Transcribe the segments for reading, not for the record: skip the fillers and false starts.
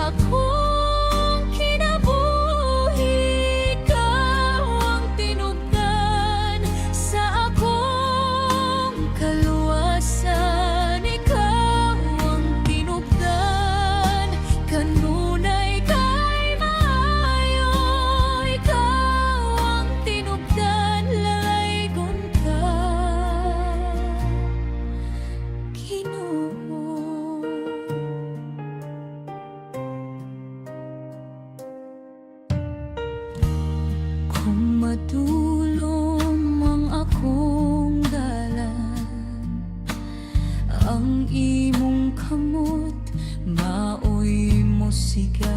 akong kinabuhi, ikaw ang tinubdan. Sa akong kaluwasan, ikaw ang tinubdan. Kanunay kay maayo, ikaw ang tinubdan. Laygon ka, Ginoo. Kung madulom ang akong dalan, ang imong kamot maoy mo siga.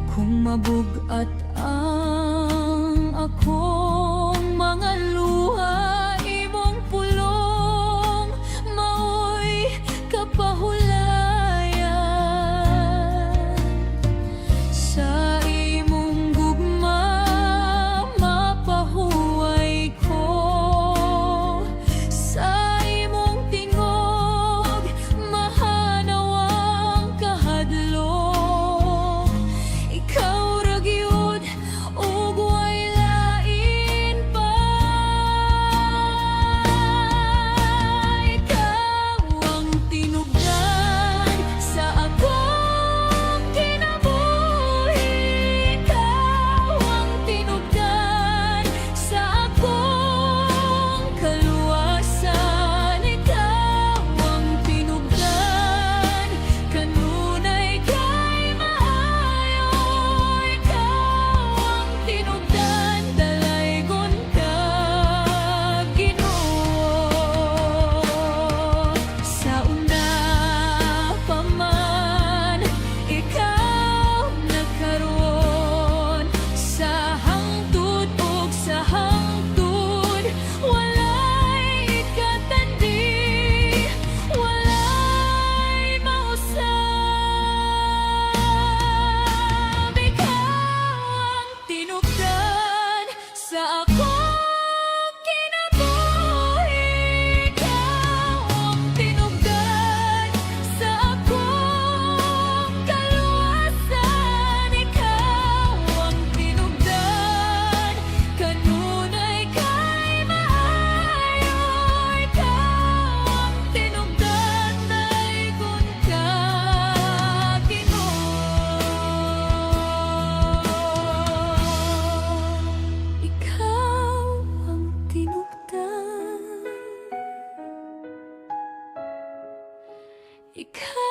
Kung mabugat ang akong mga luha, imong pulong maoy kapahulayan. Sa imong gugma mapahuway ko, sa imong tingog mahanaw ang kahadlok. Ikaw ra gyud ug way lain pa. Ikaw ang tinubdan sa akong kinabuhi, ikaw ang tinubdan. Sa akong kaluwasan, ikaw ang tinubdan. Kanunay kay maayo, ikaw ang tinubdan. Dalaygon ka, Ginoo. Sa una pa man, ikaw nagkaroon. Sa hangtod ug sa hangtod, walay ikatandi, walay mausab. Ikaw ang tinubdan sa akong kinabuhi, ikaw ang tinubdan. Sa akong kaluwasan, ikaw ang tinubdan. Kanunay kay maayo, ikaw ang tinubdan. Dalaygon ka, Ginoo. Ikaw ang tinubdan. Ikaw